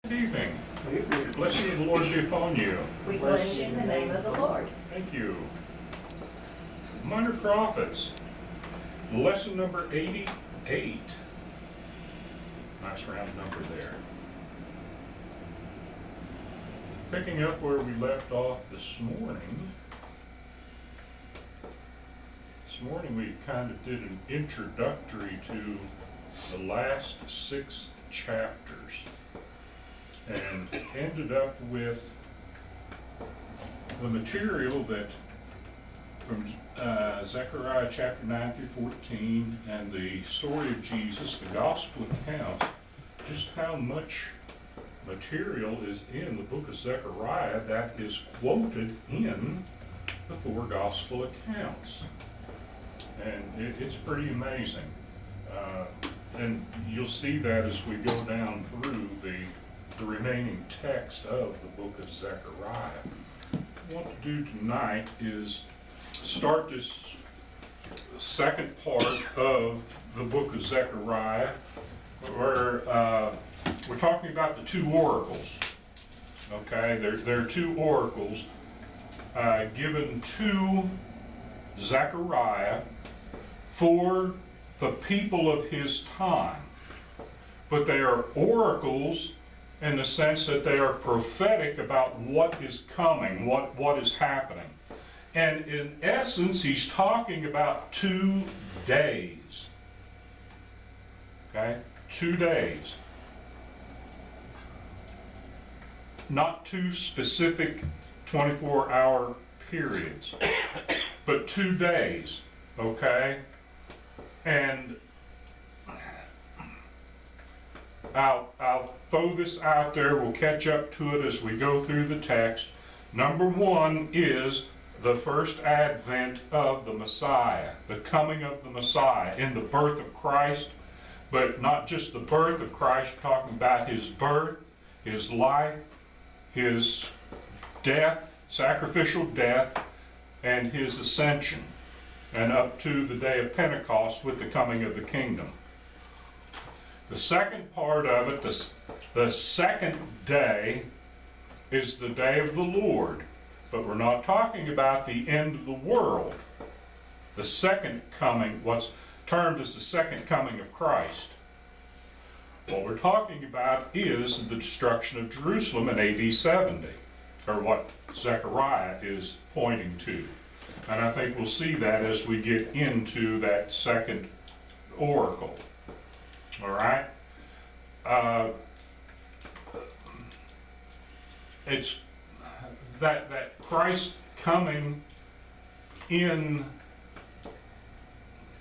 Good evening. The blessing of the Lord be upon you. We bless you in the name of the Lord. Thank you. Minor Prophets, lesson number 88. Nice round number there. Picking up where we left off this morning. This morning we kind of did an introductory to the last 6 chapters and ended up with the material that from Zechariah chapter 9 through 14 and the story of Jesus, the gospel accounts, just how much material is in the book of Zechariah that is quoted in the 4 gospel accounts. And it's pretty amazing. And you'll see that as we go down through the remaining text of the book of Zechariah. What to do tonight is start this second part of the book of Zechariah, where we're talking about the 2 oracles. Okay, there are 2 oracles given to Zechariah for the people of his time. But they are oracles in the sense that they are prophetic about what is coming, what is happening. And in essence, he's talking about 2 days. Okay? 2 days. Not 2 specific 24-hour periods, but 2 days. Okay? And I'll throw this out there. We'll catch up to it as we go through the text. Number 1 is the first advent of the Messiah, the coming of the Messiah in the birth of Christ, but not just the birth of Christ, talking about his birth, his life, his death, sacrificial death, and his ascension, and up to the day of Pentecost with the coming of the kingdom. The second part of it, the second day, is the day of the Lord. But we're not talking about the end of the world. The second coming, what's termed as the second coming of Christ. What we're talking about is the destruction of Jerusalem in AD 70, or what Zechariah is pointing to. And I think we'll see that as we get into that second oracle. All right? It's that Christ coming in,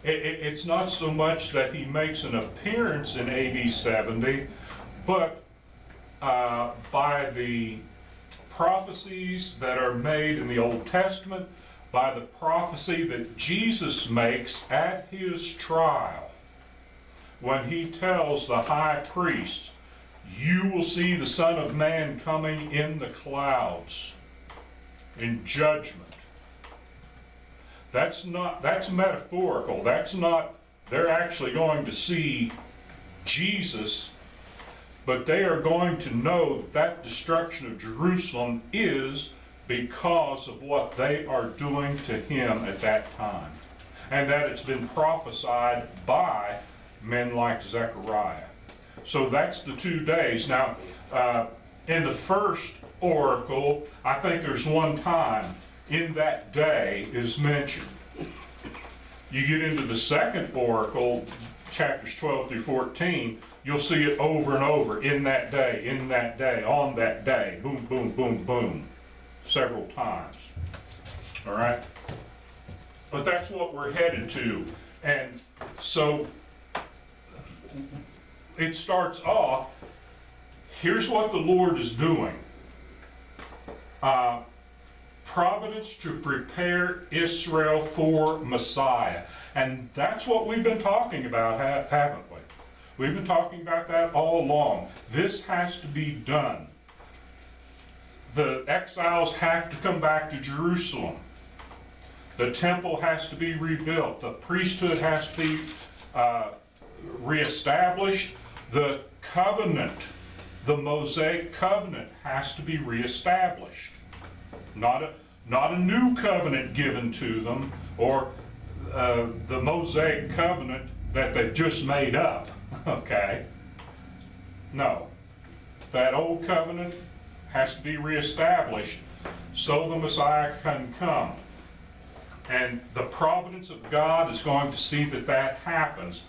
it's not so much that he makes an appearance in AD 70, but by the prophecies that are made in the Old Testament, by the prophecy that Jesus makes at his trial, when he tells the high priest, "You will see the Son of Man coming in the clouds in judgment." That's metaphorical. That's not, they're actually going to see Jesus, but they are going to know that destruction of Jerusalem is because of what they are doing to him at that time. And that it's been prophesied by men like Zechariah. So that's the 2 days. Now, in the first oracle, I think there's one time in that day is mentioned. You get into the second oracle, chapters 12 through 14, you'll see it over and over, in that day, on that day, boom, boom, boom, boom, several times. All right? But that's what we're headed to. And so it starts off, here's what the Lord is doing. Providence to prepare Israel for Messiah. And that's what we've been talking about, haven't we? We've been talking about that all along. This has to be done. The exiles have to come back to Jerusalem. The temple has to be rebuilt. The priesthood has to be reestablished. The covenant the Mosaic covenant has to be reestablished. Not a new covenant given to them, or the Mosaic covenant that they've just made up, okay? No. That old covenant has to be reestablished so the Messiah can come. And the providence of God is going to see that that happens.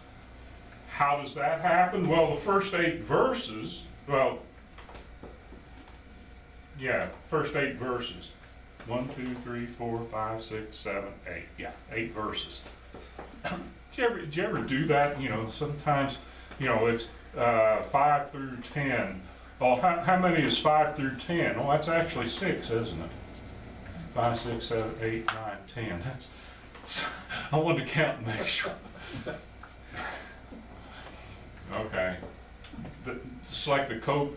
How does that happen? Well, the first 8 verses, first 8 verses. 1, 2, 3, 4, 5, 6, 7, 8. Yeah, 8 verses. Did you ever do that? You know, sometimes, it's 5 through 10. Well, how many is 5 through 10? Well, that's actually 6, isn't it? 5, 6, 7, 8, 9, 10. I wanted to count and make sure. Okay. It's like the COVID.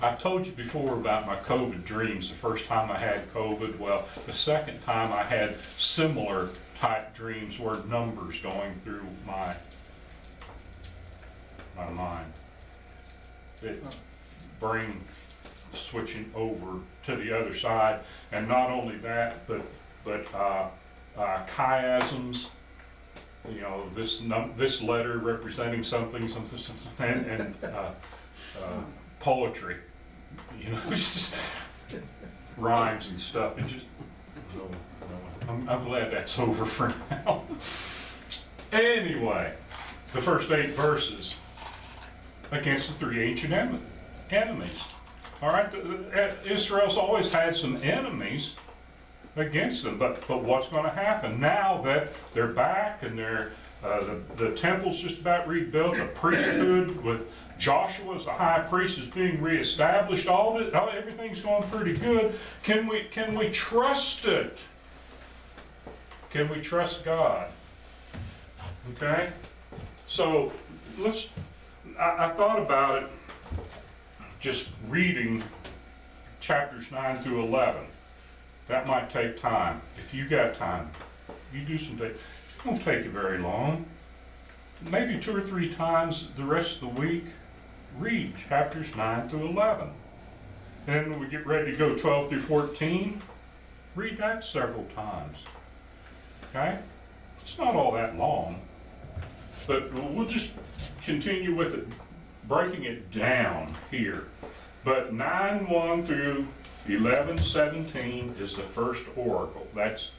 I've told you before about my COVID dreams. The first time I had COVID, well, the second time I had similar type dreams where numbers going through my mind. It's brain switching over to the other side, and not only that, but chiasms. This letter representing something, and poetry. Just rhymes and stuff. It just. I'm glad that's over for now. Anyway, the first 8 verses against the 3 ancient enemies. All right, Israel's always had some enemies against them, but what's going to happen now that they're back and the temple's just about rebuilt, the priesthood with Joshua as the high priest is being reestablished, everything's going pretty good. Can we trust it? Can we trust God? Okay, so I thought about it just reading chapters 9 through 11. That might take time. If you got time, you do some things. It won't take you very long. Maybe 2 or 3 times the rest of the week, read chapters 9 through 11. Then when we get ready to go 12 through 14, read that several times. Okay? It's not all that long, but we'll just continue with it, breaking it down here. But 9:1 through 11:17 is the first oracle. That's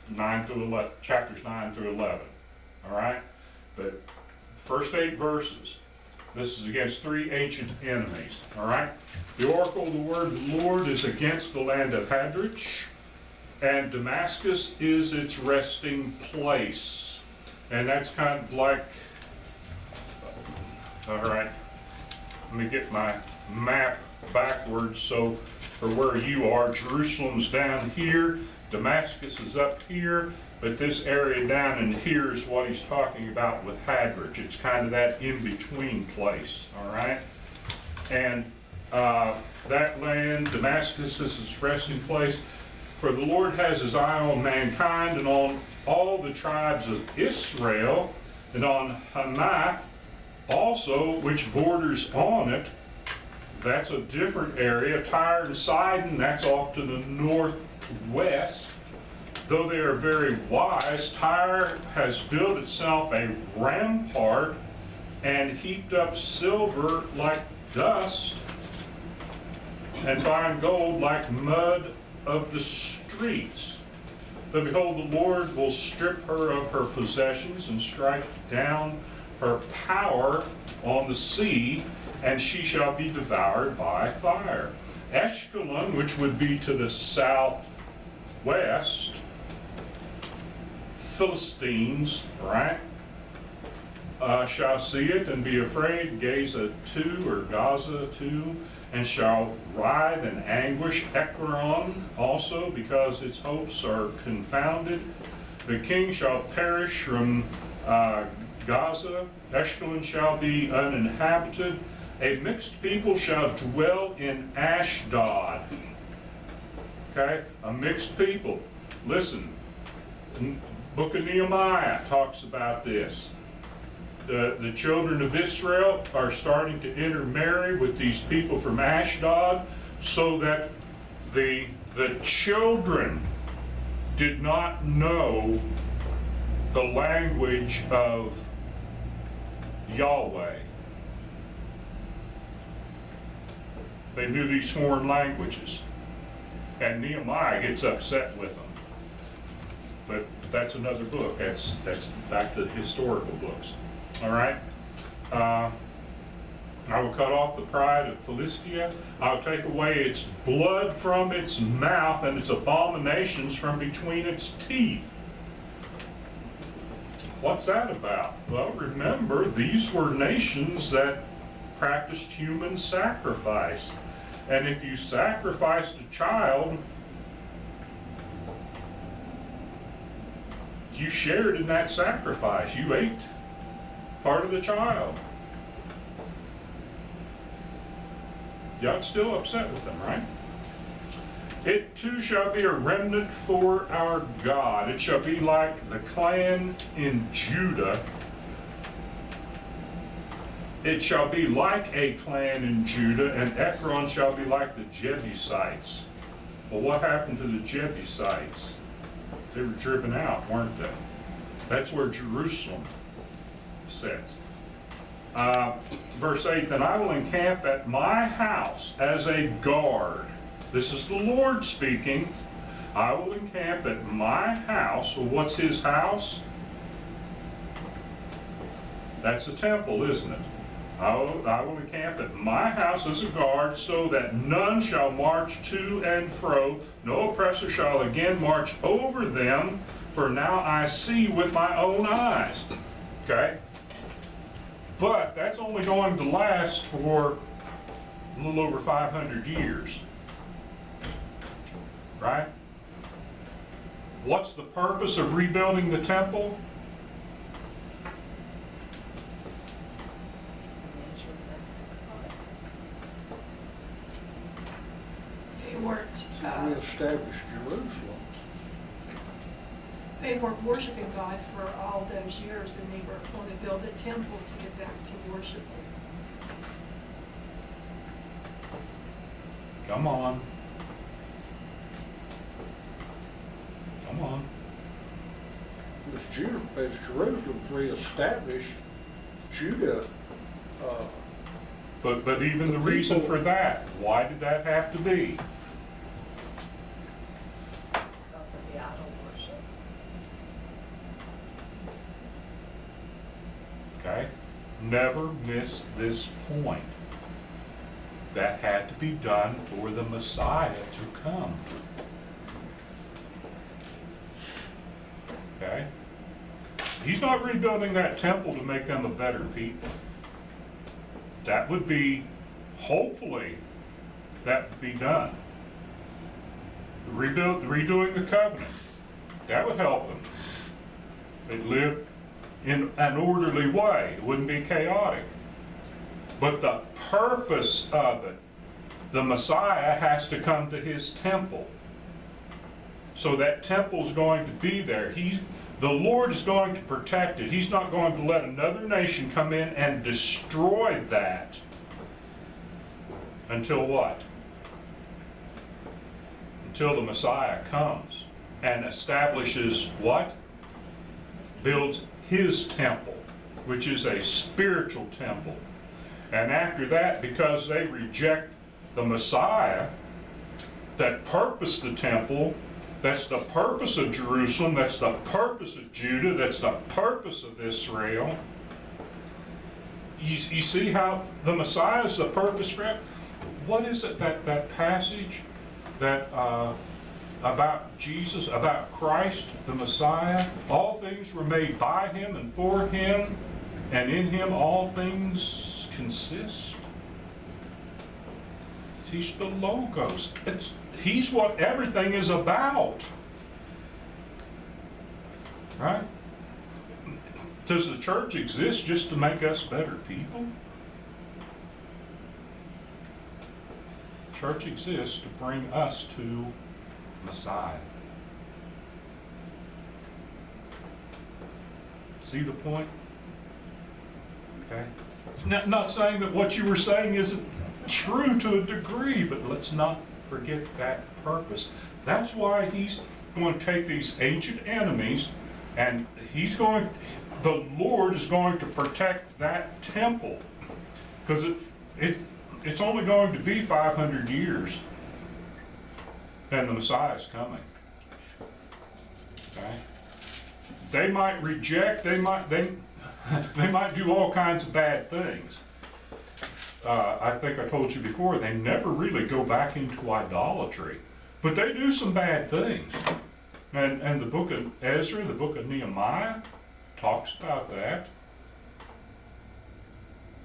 9 through 11, chapters 9 through 11. All right? But first 8 verses, this is against 3 ancient enemies. All right? The oracle of the word of the Lord is against the land of Hadrich, and Damascus is its resting place. And that's kind of like, all right, let me get my map backwards. So for where you are, Jerusalem's down here, Damascus is up here, but this area down in here is what he's talking about with Hadrich. It's kind of that in-between place, all right? And that land, Damascus, is its resting place. For the Lord has his eye on mankind and on all the tribes of Israel, and on Hamath also, which borders on it. That's a different area. Tyre and Sidon, that's off to the northwest. Though they are very wise, Tyre has built itself a rampart and heaped up silver like dust, and fine gold like mud of the streets. But behold, the Lord will strip her of her possessions and strike down her power on the sea, and she shall be devoured by fire. Ashkelon, which would be to the southwest, Philistines, right, shall see it and be afraid, Gaza too, or Gaza too, and shall writhe in anguish. Ekron also, because its hopes are confounded. The king shall perish from Gaza. Ashkelon shall be uninhabited. A mixed people shall dwell in Ashdod. Okay, a mixed people. Listen, Book of Nehemiah talks about this. The children of Israel are starting to intermarry with these people from Ashdod, so that the children did not know the language of Yahweh. They knew these foreign languages. And Nehemiah gets upset with them. But that's another book. That's back to historical books. All right? I will cut off the pride of Philistia. I will take away its blood from its mouth and its abominations from between its teeth. What's that about? Well, remember, these were nations that practiced human sacrifice. And if you sacrificed a child, you shared in that sacrifice. You ate part of the child. God's still upset with them, right? It too shall be a remnant for our God. It shall be like the clan in Judah. It shall be like a clan in Judah, and Ekron shall be like the Jebusites. Well, what happened to the Jebusites? They were driven out, weren't they? That's where Jerusalem sits. Verse 8, then I will encamp at my house as a guard. This is the Lord speaking. I will encamp at my house. Well, what's his house? That's a temple, isn't it? I will encamp at my house as a guard, so that none shall march to and fro. No oppressor shall again march over them, for now I see with my own eyes. Okay? But that's only going to last for a little over 500 years. Right? What's the purpose of rebuilding the temple? They weren't, reestablish Jerusalem. they weren't worshiping God for all those years, and they were going to build a temple to get back to worshiping. Come on. Come on. As Jerusalem's reestablished, Judah, But even the reason for that, why did that have to be? Because of the idol worship. Okay? Never miss this point. That had to be done for the Messiah to come. Okay? He's not rebuilding that temple to make them a better people. That would be, hopefully, that would be done. Redoing the covenant, that would help them. They'd live in an orderly way. It wouldn't be chaotic. But the purpose of it, the Messiah has to come to his temple. So that temple's going to be there. The Lord is going to protect it. He's not going to let another nation come in and destroy that. Until what? Until the Messiah comes and establishes what? Builds his temple, which is a spiritual temple. And after that, because they reject the Messiah that purposed the temple, that's the purpose of Jerusalem, that's the purpose of Judah, that's the purpose of Israel. You see how the Messiah is the purpose for it? What is it, that passage that about Jesus, about Christ, the Messiah? All things were made by him and for him, and in him all things consist. He's the Logos. He's what everything is about. Right? Does the church exist just to make us better people? Church exists to bring us to Messiah. See the point? Okay? Not saying that what you were saying isn't true to a degree, but let's not forget that purpose. That's why he's going to take these ancient enemies, and the Lord is going to protect that temple, because it's only going to be 500 years, and the Messiah's coming. Okay? They might reject, they might do all kinds of bad things. I think I told you before, they never really go back into idolatry, but they do some bad things. And the book of Ezra, the book of Nehemiah talks about that.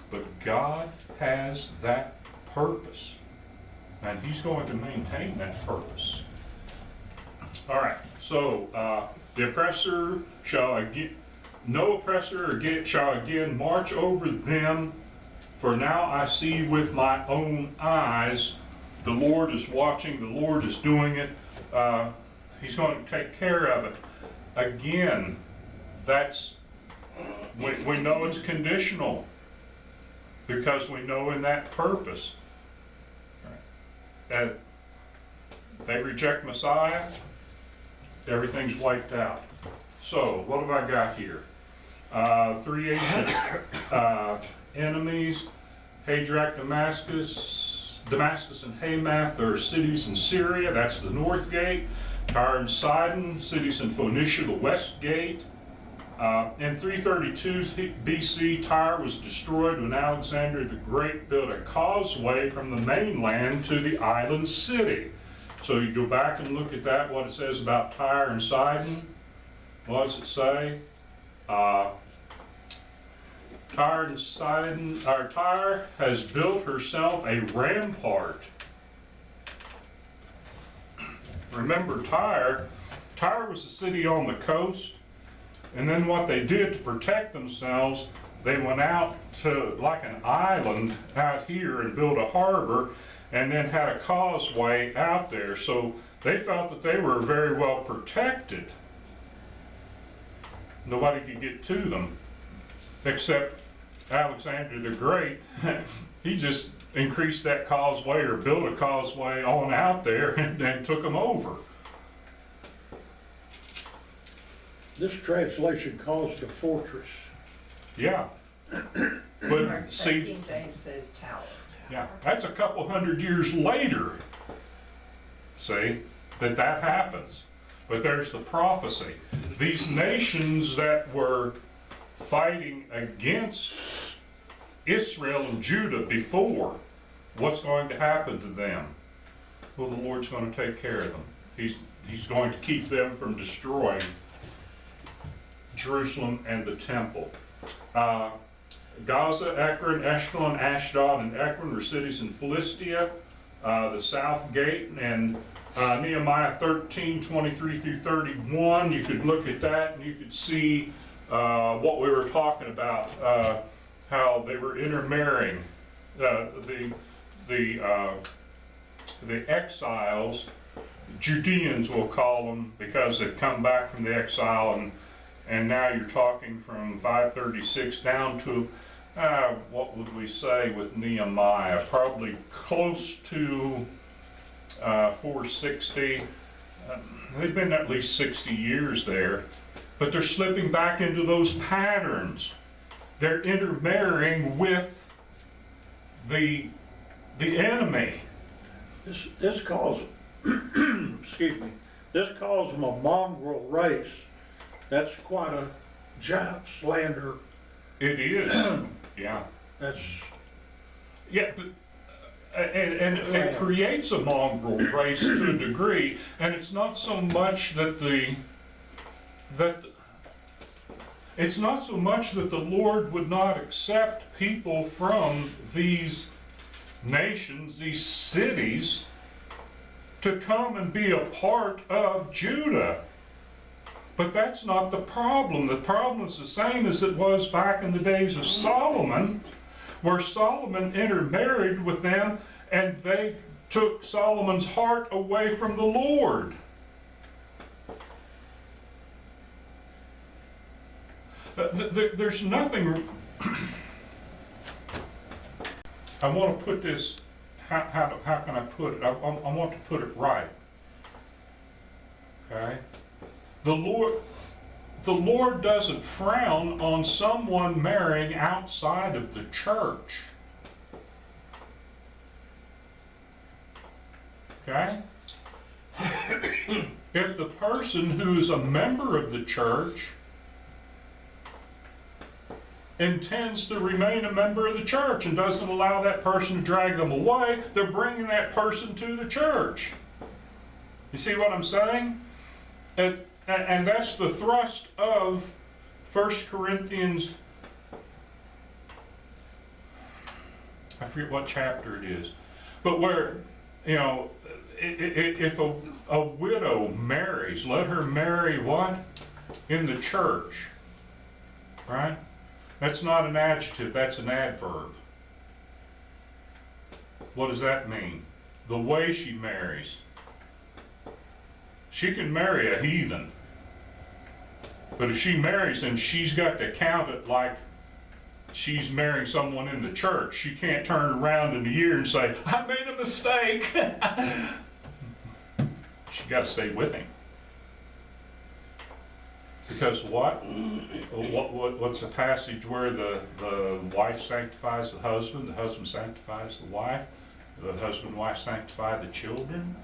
But God has that purpose, and he's going to maintain that purpose. All right, so the oppressor shall again, no oppressor shall again march over them, for now I see with my own eyes. The Lord is watching, the Lord is doing it. He's going to take care of it. Again, we know it's conditional, because we know in that purpose that they reject Messiah, everything's wiped out. So, what have I got here? 3 ancient enemies, Hadrach, Damascus and Hamath are cities in Syria, that's the north gate. Tyre and Sidon, cities in Phoenicia, the west gate. In 332 BC, Tyre was destroyed when Alexander the Great built a causeway from the mainland to the island city. So you go back and look at that, what it says about Tyre and Sidon. What does it say? Tyre has built herself a rampart. Remember, Tyre was a city on the coast, and then what they did to protect themselves, they went out to like an island out here and built a harbor, and then had a causeway out there. So they felt that they were very well protected. Nobody could get to them, except Alexander the Great. He just increased that causeway or built a causeway on out there and took them over. This translation calls it a fortress. Yeah. But see, King James says tower. yeah, that's a couple hundred years later, see, that happens. But there's the prophecy. These nations that were fighting against Israel and Judah before, what's going to happen to them? Well, the Lord's going to take care of them. He's going to keep them from destroying Jerusalem and the temple. Gaza, Ekron, Ashkelon, Ashdod, and Ekron were cities in Philistia, the south gate, and Nehemiah 13:23-31. You could look at that and you could see what we were talking about, how they were intermarrying. The exiles, Judeans we'll call them, because they've come back from the exile, and now you're talking from 536 down to, what would we say with Nehemiah? Probably close to 460. They've been at least 60 years there, but they're slipping back into those patterns. They're intermarrying with the enemy. This calls, excuse me, this calls them a mongrel race. That's quite a giant slander. It is, yeah. That's, Yeah, but, and it creates a mongrel race to a degree, and it's not so much that the Lord would not accept people from these nations, these cities, to come and be a part of Judah. But that's not the problem. The problem is the same as it was back in the days of Solomon, where Solomon intermarried with them and they took Solomon's heart away from the Lord. There's nothing I want to put this, how can I put it? I want to put it right. Okay? The Lord doesn't frown on someone marrying outside of the church. Okay? If the person who is a member of the church intends to remain a member of the church and doesn't allow that person to drag them away, they're bringing that person to the church. You see what I'm saying? And that's the thrust of 1 Corinthians, I forget what chapter it is, but where, you know, if a widow marries, let her marry what? In the church, right? That's not an adjective, that's an adverb. What does that mean? The way she marries. She can marry a heathen, but if she marries him, she's got to count it like she's marrying someone in the church. She can't turn around in a year and say, I made a mistake. She got to stay with him. Because what's a passage where the wife sanctifies the husband sanctifies the wife, the husband and wife sanctify the children?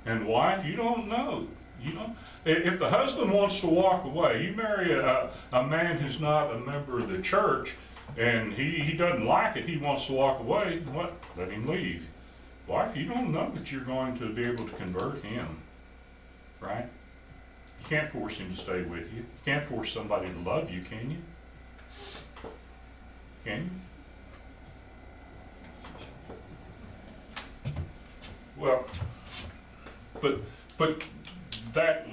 And wife, you don't know. You don't. If the husband wants to walk away, you marry a man who's not a member of the church, and he doesn't like it, he wants to walk away, what? Let him leave. Wife, you don't know that you're going to be able to convert him, right? You can't force him to stay with you. You can't force somebody to love you, can you? Can you? Well, but that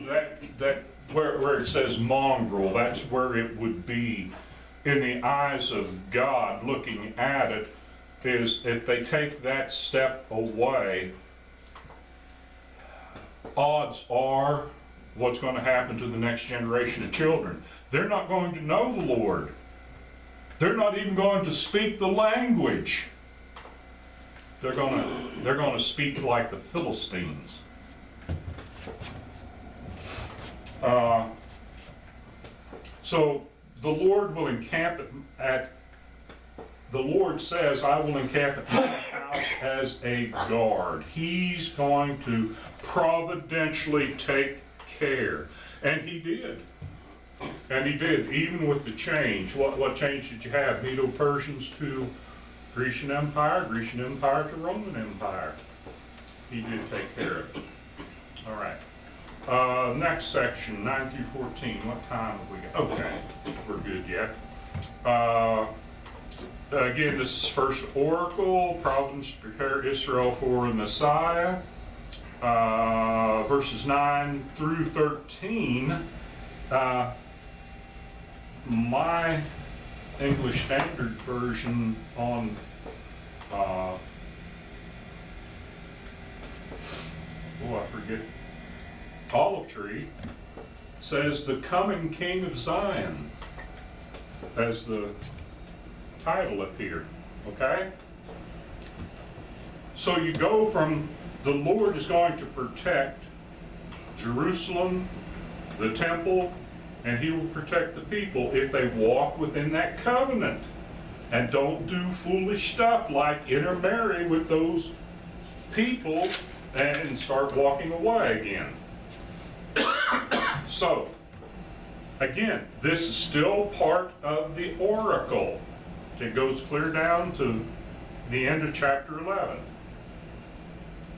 where it says mongrel, that's where it would be in the eyes of God looking at it, is if they take that step away, odds are what's going to happen to the next generation of children. They're not going to know the Lord. They're not even going to speak the language. They're going to speak like the Philistines. So the Lord will encamp at, the Lord says, I will encamp at my house as a guard. He's going to providentially take care. And he did. And he did, even with the change. What change did you have? Medo-Persians to Grecian Empire, Grecian Empire to Roman Empire. He did take care of it. All right. Next section, 9 through 14. What time have we got? Okay, we're good yet. Again, this is first oracle, Providence to prepare Israel for a Messiah. Verses 9 through 13. My English Standard Version on I forget, olive tree, says the coming King of Zion as the title up here, okay? So you go from the Lord is going to protect Jerusalem, the temple, and he will protect the people if they walk within that covenant and don't do foolish stuff like intermarry with those people and start walking away again. So, again, this is still part of the oracle. It goes clear down to the end of chapter 11.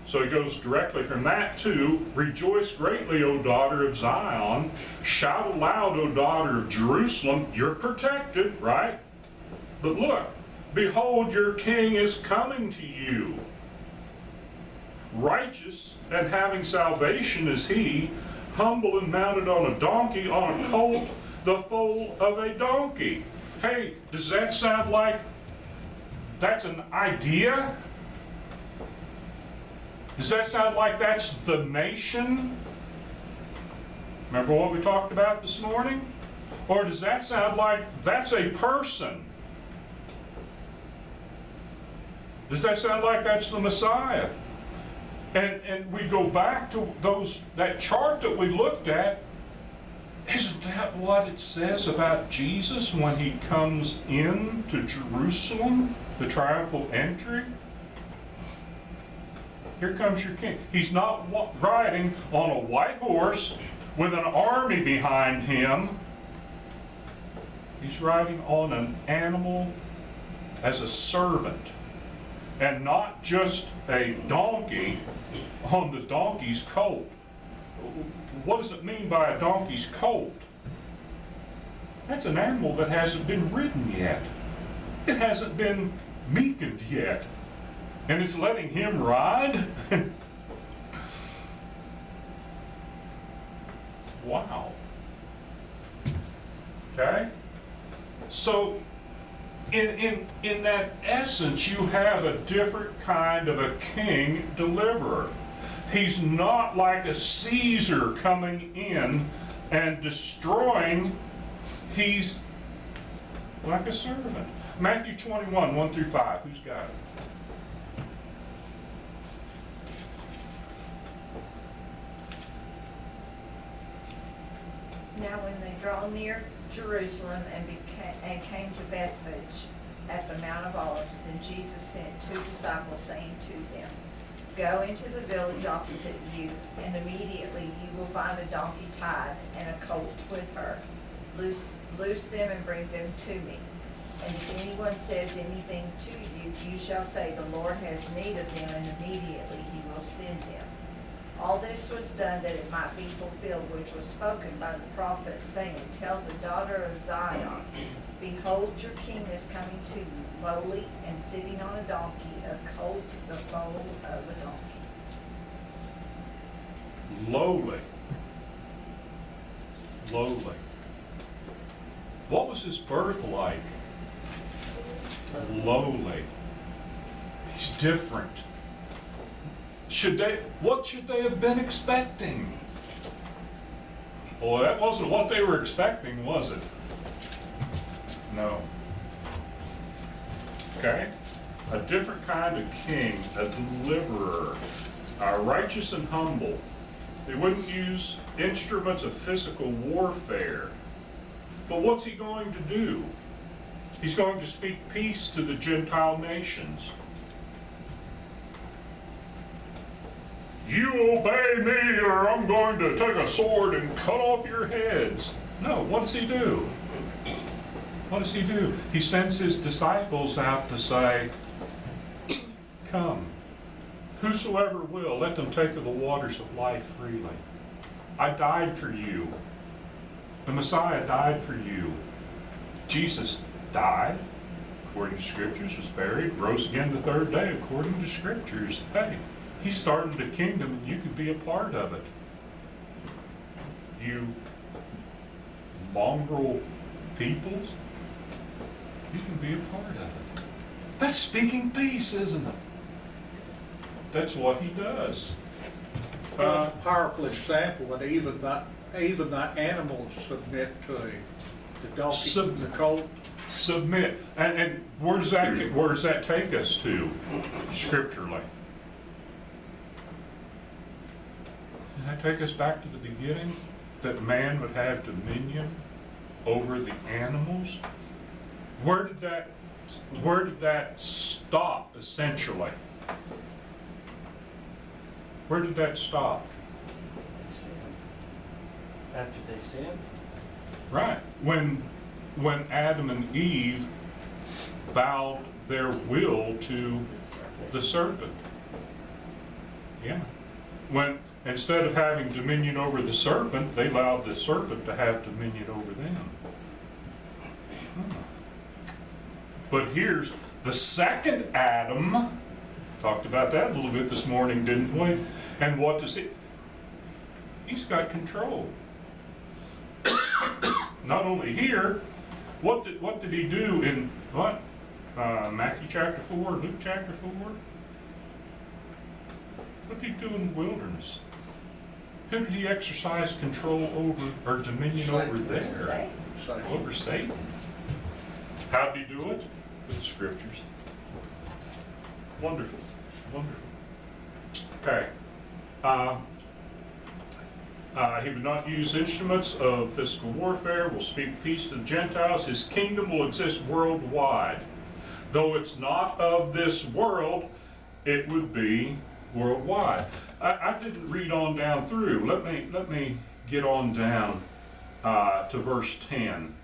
So it goes directly from that to, rejoice greatly, O daughter of Zion. Shout aloud, O daughter of Jerusalem. You're protected, right? But look, behold, your king is coming to you. Righteous and having salvation is he, humble and mounted on a donkey, on a colt, the foal of a donkey. Hey, does that sound like that's an idea? Does that sound like that's the nation? Remember what we talked about this morning? Or does that sound like that's a person? Does that sound like that's the Messiah? And we go back to that chart that we looked at. Isn't that what it says about Jesus when he comes into Jerusalem, the triumphal entry? Here comes your king. He's not riding on a white horse with an army behind him. He's riding on an animal as a servant, and not just a donkey on the donkey's colt. What does it mean by a donkey's colt? That's an animal that hasn't been ridden yet. It hasn't been meekened yet. And it's letting him ride? Wow. Okay? So, in that essence, you have a different kind of a king deliverer. He's not like a Caesar coming in and destroying. He's like a servant. Matthew 21, 1 through 5. Who's got it? Now when they draw near Jerusalem and came to Bethphage at the Mount of Olives, then Jesus sent 2 disciples, saying to them, Go into the village opposite you, and immediately you will find a donkey tied and a colt with her. Loose them and bring them to me. And if anyone says anything to you, you shall say, The Lord has need of them, and immediately he will send them. All this was done that it might be fulfilled, which was spoken by the prophet, saying, Tell the daughter of Zion, Behold, your king is coming to you, lowly and sitting on a donkey, a colt, the foal of a donkey. Lowly. Lowly. What was his birth like? Lowly. He's different. What should they have been expecting? Well, that wasn't what they were expecting, was it? No. Okay? A different kind of king, a deliverer, righteous and humble. They wouldn't use instruments of physical warfare. But what's he going to do? He's going to speak peace to the Gentile nations. You obey me or I'm going to take a sword and cut off your heads. No, what does he do? What does he do? He sends his disciples out to say, Come, whosoever will, let them take of the waters of life freely. I died for you. The Messiah died for you. Jesus died, according to Scriptures, was buried, rose again the third day, according to Scriptures. Hey, he's starting the kingdom, and you can be a part of it. You mongrel peoples, you can be a part of it. That's speaking peace, isn't it? That's what he does. That's a powerful example, and even the animals submit to him. The donkey, the colt. Submit. And where does that take us to, scripturally? Does that take us back to the beginning? That man would have dominion over the animals? Where did that stop, essentially? Where did that stop? After they sinned? Right. When Adam and Eve bowed their will to the serpent. Yeah. When instead of having dominion over the serpent, they allowed the serpent to have dominion over them. But here's the second Adam. Talked about that a little bit this morning, didn't we? And what does he? He's got control. Not only here, what did he do in what? Matthew chapter 4, Luke chapter 4? What did he do in the wilderness? Who did he exercise control over, or dominion over there? Over Satan. How did he do it? With the Scriptures. Wonderful, wonderful. Okay. He would not use instruments of physical warfare, will speak peace to the Gentiles. His kingdom will exist worldwide. Though it's not of this world, it would be worldwide. I didn't read on down through. Let me get on down to verse 10.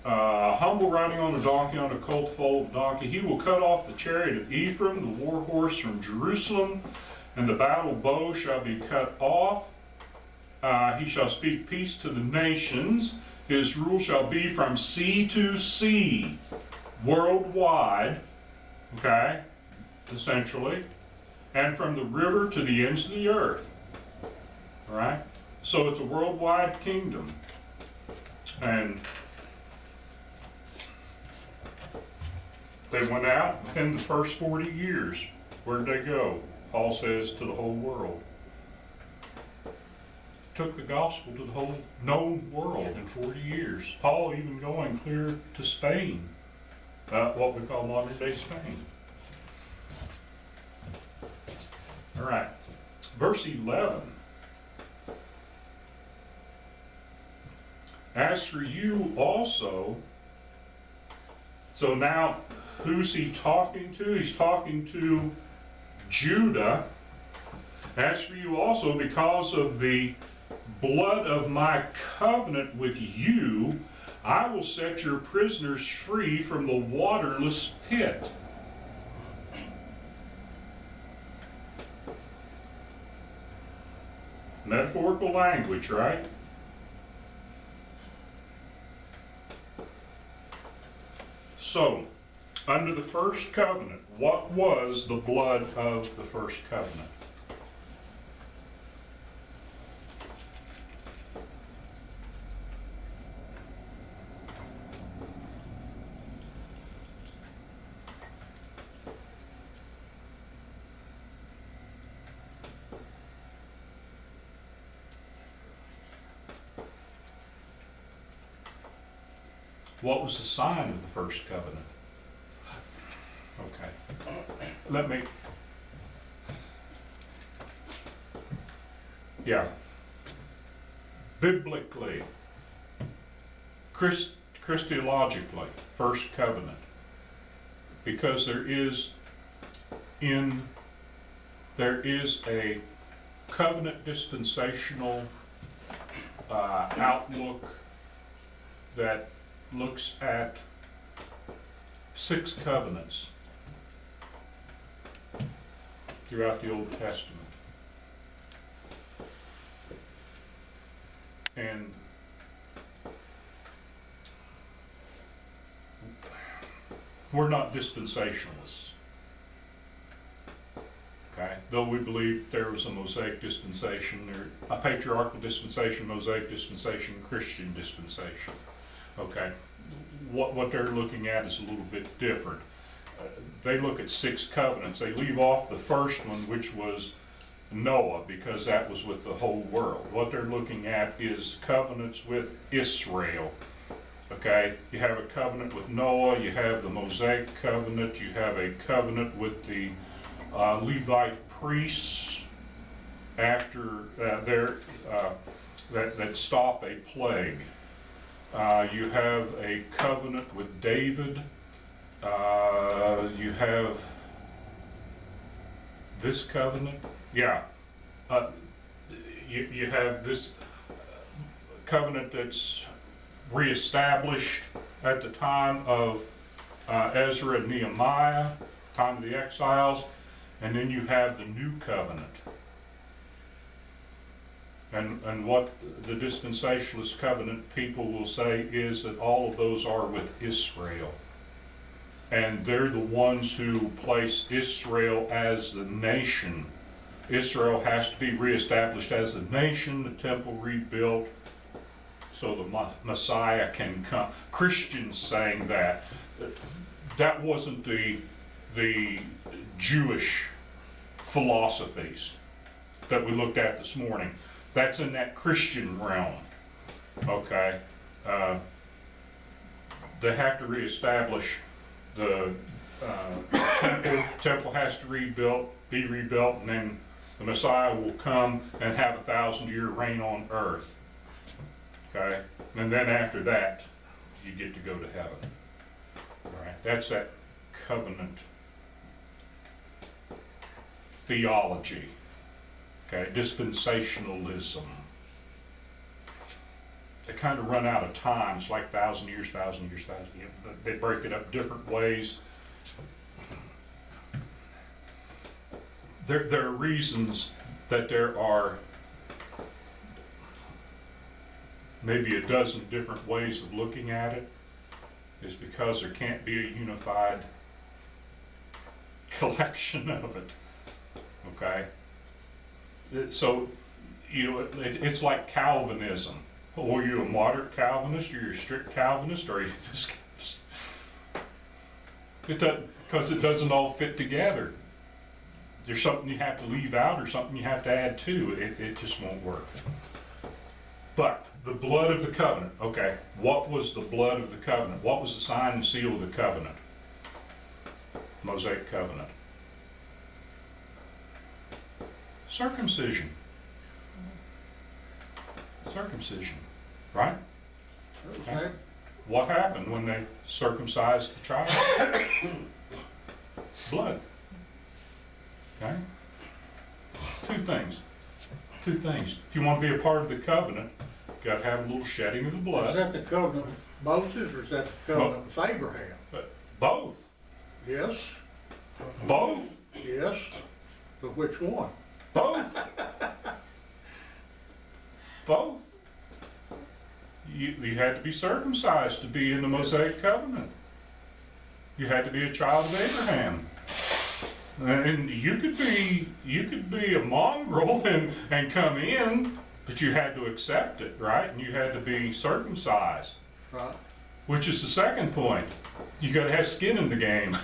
Humble riding on a donkey, on a colt foaled donkey. He will cut off the chariot of Ephraim, the war horse from Jerusalem, and the battle bow shall be cut off. He shall speak peace to the nations. His rule shall be from sea to sea, worldwide, okay, essentially, and from the river to the ends of the earth. All right? So it's a worldwide kingdom. And they went out within the first 40 years. Where'd they go? Paul says to the whole world. Took the gospel to the whole known world in 40 years. Paul even going clear to Spain, what we call modern day Spain. All right, verse 11. As for you also, so now who's he talking to? He's talking to Judah. As for you also, because of the blood of my covenant with you, I will set your prisoners free from the waterless pit. Metaphorical language, right? So, under the first covenant, what was the blood of the first covenant? What was the sign of the first covenant? Okay. Let me. Yeah. Biblically, Christologically, first covenant. Because there is a covenant dispensational outlook that looks at 6 covenants throughout the Old Testament. And we're not dispensationalists. Okay? Though we believe there was a Mosaic dispensation, or a patriarchal dispensation, Mosaic dispensation, Christian dispensation. Okay, what they're looking at is a little bit different. They look at 6 covenants. They leave off the first one, which was Noah, because that was with the whole world. What they're looking at is covenants with Israel. Okay, you have a covenant with Noah, you have the Mosaic covenant, you have a covenant with the Levite priests after that stop a plague. You have a covenant with David. You have this covenant. Yeah. You have this covenant that's reestablished at the time of Ezra and Nehemiah, time of the exiles, and then you have the new covenant. And what the dispensationalist covenant people will say is that all of those are with Israel. And they're the ones who place Israel as the nation. Israel has to be reestablished as a nation, the temple rebuilt, so the Messiah can come. Christians saying that. That wasn't the Jewish philosophies that we looked at this morning. That's in that Christian realm, okay? They have to reestablish temple has to be rebuilt, and then the Messiah will come and have 1,000-year reign on earth. Okay? And then after that, you get to go to heaven. All right? That's that covenant theology. Okay? Dispensationalism. They kind of run out of time. It's like 1,000 years, 1,000 years, 1,000 years. They break it up different ways. There are reasons that there are maybe a dozen different ways of looking at it, is because there can't be a unified collection of it. Okay? So, you know, it's like Calvinism. Or are you a moderate Calvinist, or you're a strict Calvinist, or are you this Calvinist? It doesn't, because it doesn't all fit together. There's something you have to leave out or something you have to add to. It just won't work. But the blood of the covenant. Okay, what was the blood of the covenant? What was the sign and seal of the covenant? Mosaic covenant. Circumcision. Circumcision, right? Okay. What happened when they circumcised the child? Blood. Okay? Two things. If you want to be a part of the covenant, you got to have a little shedding of the blood. Is that the covenant with Moses, or is that the covenant with Abraham? Both. Yes, Both. yes, but which one? Both. Both. You had to be circumcised to be in the Mosaic covenant. You had to be a child of Abraham. And you could be a mongrel and come in, but you had to accept it, right? And you had to be circumcised. Right. Which is the second point. You got to have skin in the game.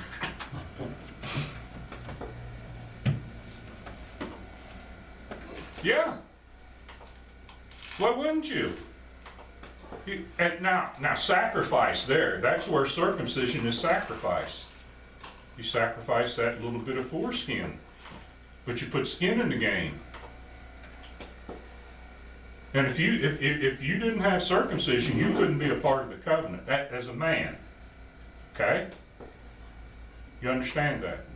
Yeah. Why wouldn't you? And now sacrifice there. That's where circumcision is sacrifice. You sacrifice that little bit of foreskin, but you put skin in the game. And if you didn't have circumcision, you couldn't be a part of the covenant as a man. Okay? You understand that?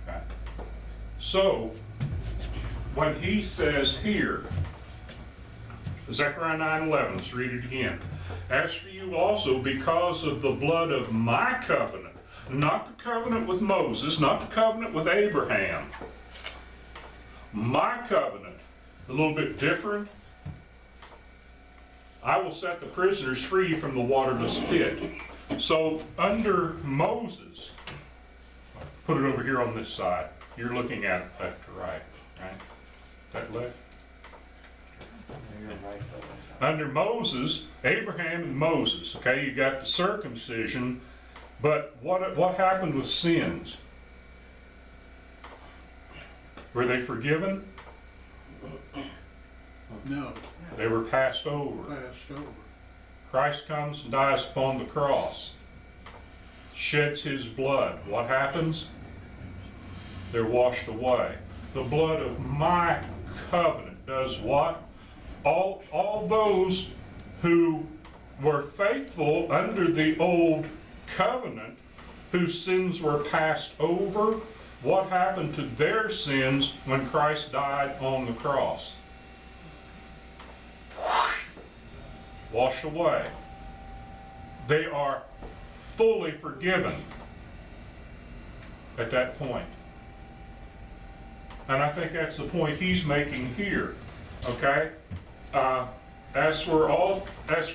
Okay. So when he says here, Zechariah 9:11, let's read it again. As for you also, because of the blood of my covenant, not the covenant with Moses, not the covenant with Abraham, my covenant, a little bit different. I will set the prisoners free from the waterless pit. So under Moses, put it over here on this side. You're looking at it left to right, right? That left? You're right. Under Moses, Abraham and Moses, okay, you got the circumcision, but what happened with sins? Were they forgiven? No, They were passed over. passed over. Christ comes and dies upon the cross, sheds his blood. What happens? They're washed away. The blood of my covenant does what? All those who were faithful under the old covenant, whose sins were passed over, what happened to their sins when Christ died on the cross? Washed away. They are fully forgiven at that point. And I think that's the point he's making here. Okay? As for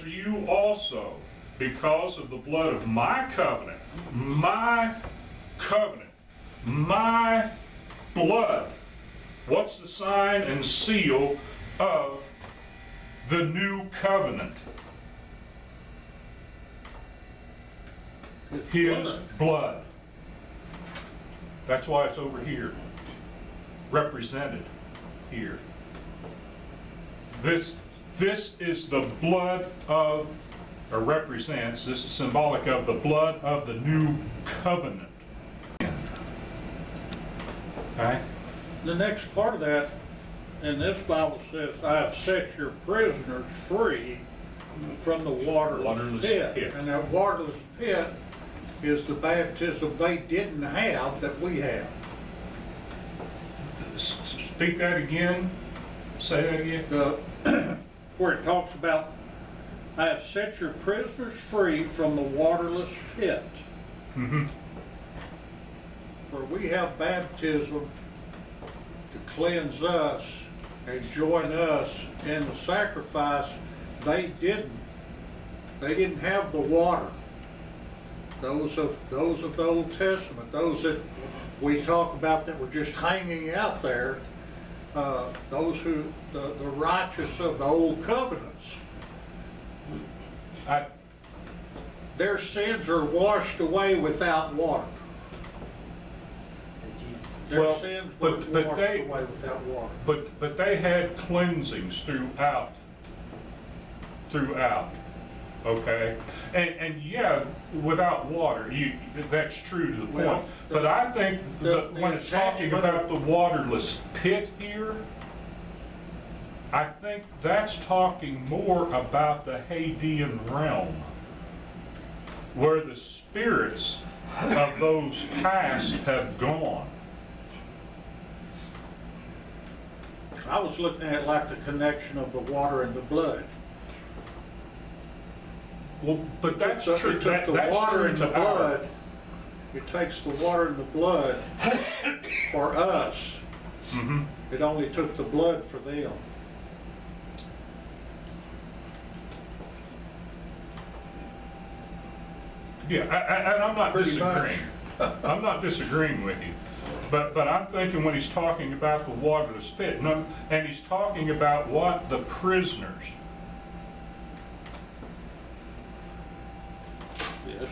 you also, because of the blood of my covenant, my blood, what's the sign and seal of the new covenant? His blood. That's why it's over here, represented here. This is the blood of or represents, this is symbolic of the blood of the new covenant. Okay? The next part of that, and this Bible says, I have set your prisoners free from the waterless Waterless pit. pit. And that waterless pit is the baptism they didn't have that we have. Speak that again. Say that again. Where it talks about, I have set your prisoners free from the waterless pit. Mm-hmm. Where we have baptism to cleanse us and join us in the sacrifice, they didn't. They didn't have the water. Those of the Old Testament, those that we talk about that were just hanging out there, those who, the righteous of the old covenants, their sins are washed away without water. Their Well, sins were but washed they- away without water. But they had cleansings throughout. Okay? And yeah, without water, that's true to the point. Well, But I think that the when it's talking attachment about the waterless pit here, I think that's talking more about the Hadean realm, where the spirits of those past have gone. I was looking at it like the connection of the water and the blood. Well, but that's It true. took the That's water true and the to our. blood. It takes the water and the blood for us. Mhm. It only took the blood for them. Yeah, and I'm not Pretty disagreeing. I'm not disagreeing with you. But I'm thinking when he's talking about the waterless pit, and he's talking about what? The prisoners. Yes.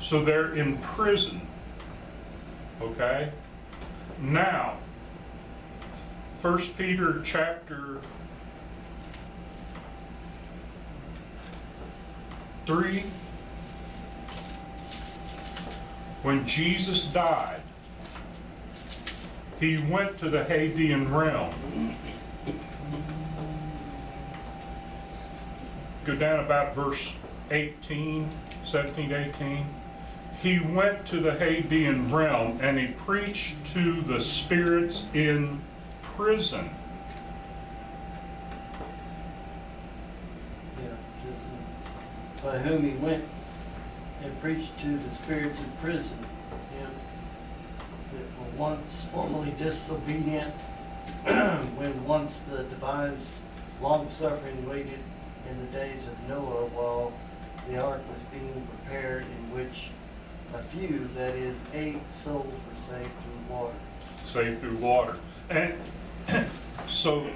So they're in prison. Okay? Now, 1 Peter chapter 3, when Jesus died, he went to the Hadean realm. Go down about verse 18, 17, 18. He went to the Hadean realm and he preached to the spirits in prison. Yeah, by whom he went and preached to the spirits in prison, that were once formerly disobedient, when once the divine's long suffering waited in the days of Noah while the ark was being prepared, in which a few, that is 8 souls, were saved through water. Saved through water. And so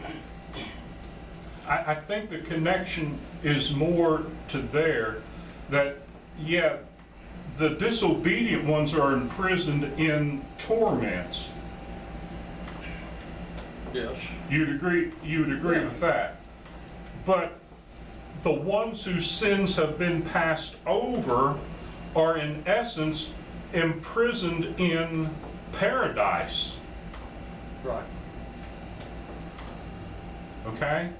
I think the connection is more to there, that, yeah, the disobedient ones are imprisoned in torments. Yes. You'd agree with that. But the ones whose sins have been passed over are in essence imprisoned in paradise. Right. Okay?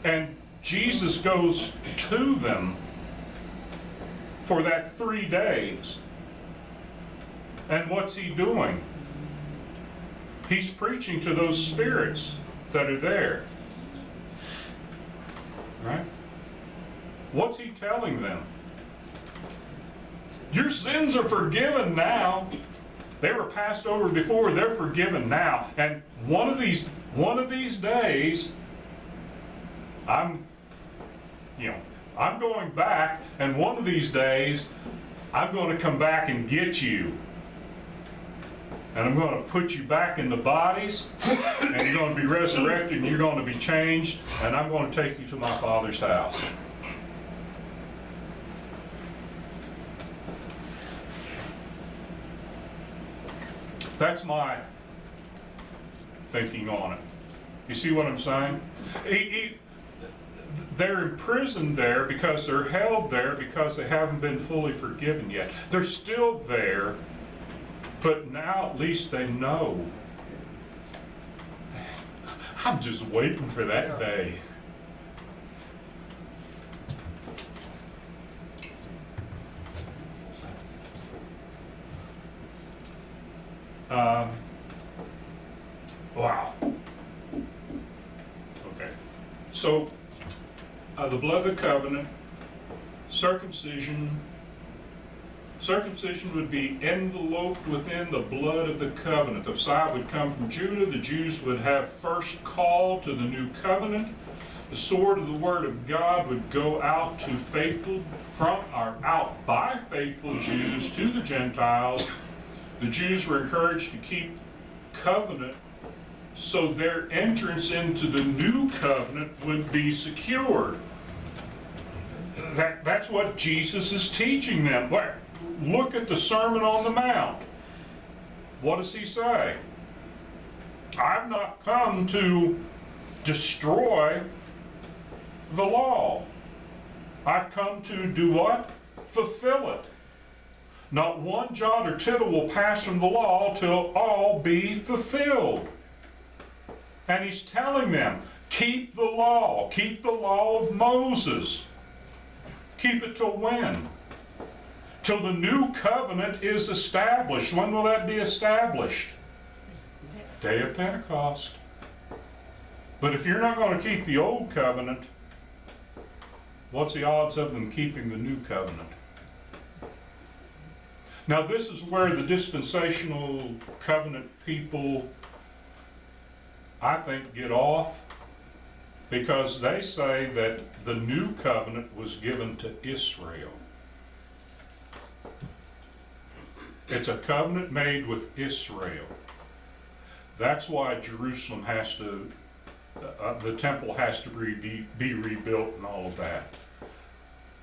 And Jesus goes to them for that 3 days. And what's he doing? He's preaching to those spirits that are there. Right? What's he telling them? Your sins are forgiven now. They were passed over before, they're forgiven now. And one of these days, I'm going back, and one of these days, I'm going to come back and get you. And I'm going to put you back in the bodies, and you're going to be resurrected, and you're going to be changed, and I'm going to take you to my Father's house. That's my thinking on it. You see what I'm saying? they're imprisoned there because they're held there because they haven't been fully forgiven yet. They're still there, but now at least they know. I'm just waiting for that day. Wow. Okay. So, the blood of the covenant, circumcision would be enveloped within the blood of the covenant. The Messiah would come from Judah. The Jews would have first call to the new covenant. The sword of the word of God would go out to out by faithful Jews to the Gentiles. The Jews were encouraged to keep covenant so their entrance into the new covenant would be secured. That's what Jesus is teaching them. Look at the Sermon on the Mount. What does he say? I've not come to destroy the law. I've come to do what? Fulfill it. Not one jot or tittle will pass from the law till all be fulfilled. And he's telling them, keep the law of Moses. Keep it till when? Till the new covenant is established. When will that be established? Day of Pentecost. But if you're not going to keep the old covenant, what's the odds of them keeping the new covenant? Now this is where the dispensational covenant people, I think, get off, because they say that the new covenant was given to Israel. It's a covenant made with Israel. That's why Jerusalem has to, the temple has to be rebuilt and all of that.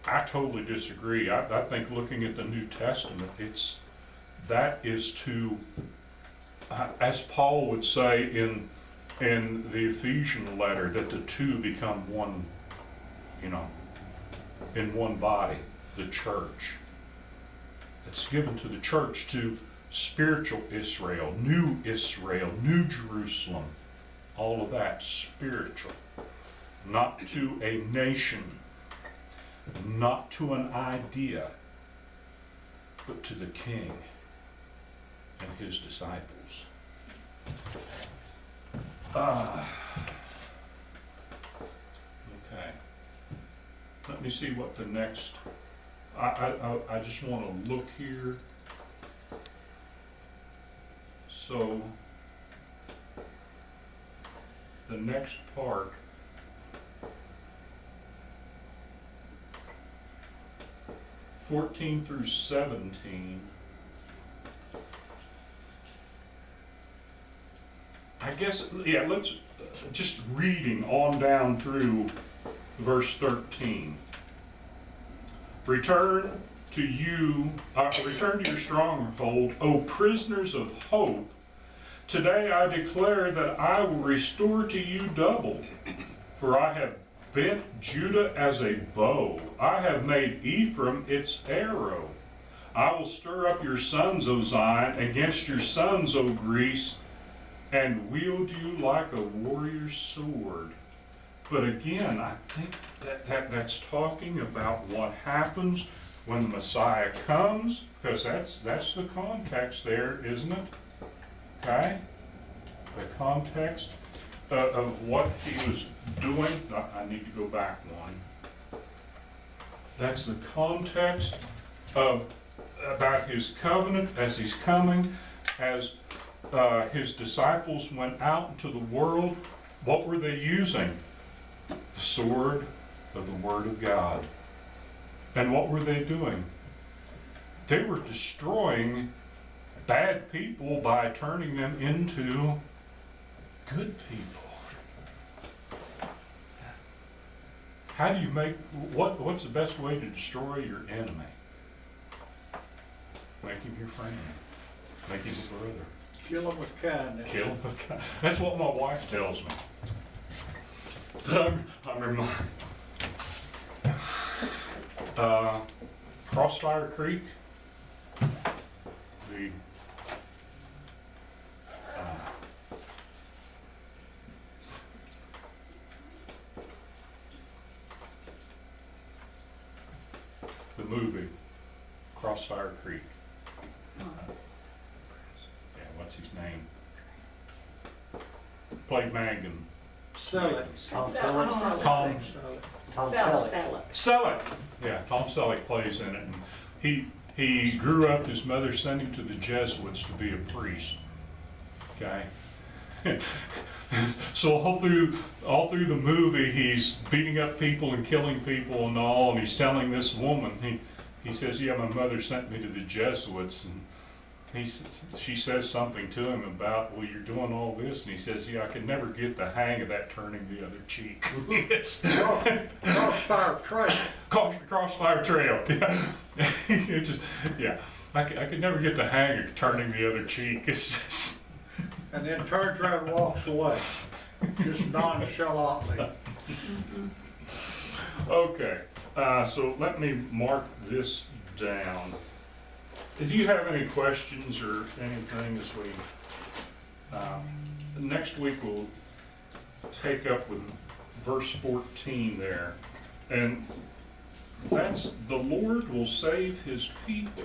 I totally disagree. I think looking at the New Testament, that is to, as Paul would say in the Ephesian letter, that the two become one, in one body, the church. It's given to the church, to spiritual Israel, New Jerusalem, all of that spiritual, not to a nation, not to an idea, but to the King and his disciples. Okay. Let me see what the next, I just want to look here. So, the next part, (14 through 17), I guess, let's just reading on down through verse 13. Return to your stronghold, O prisoners of hope. Today I declare that I will restore to you double, for I have bent Judah as a bow. I have made Ephraim its arrow. I will stir up your sons, O Zion, against your sons, O Greece, and wield you like a warrior's sword. But again, I think that's talking about what happens when the Messiah comes, because that's the context there, isn't it? Okay? The context of what he was doing. I need to go back one. That's the context about his covenant as he's coming, as his disciples went out into the world. What were they using? The sword of the Word of God. And what were they doing? They were destroying bad people by turning them into good people. How do you what's the best way to destroy your enemy? Make him your friend. Make him a brother. Kill him with kindness. Kill him with kindness. That's what my wife tells me. I'm reminded. Crossfire Creek, the, the movie, Crossfire Creek. Yeah, what's his name? Played Mangan. Sell it. Tom Tom Selleck. Tom Tom Selleck. Selleck. Yeah, Tom Selleck plays in it. And he grew up, his mother sent him to the Jesuits to be a priest. Okay? So all through the movie, he's beating up people and killing people and all, and he's telling this woman, he says, yeah, my mother sent me to the Jesuits, and she says something to him about, well, you're doing all this, and he says, yeah, I could never get the hang of that turning the other cheek. It's Crossfire Trail. Crossfire Trail. Yeah. It just, yeah, I could never get the hang of turning the other cheek. It's just. And then turns around and walks away, just nonchalantly. Okay, so let me mark this down. Do you have any questions or anything as we, next week we'll take up with verse 14 there. And that's, the Lord will save his people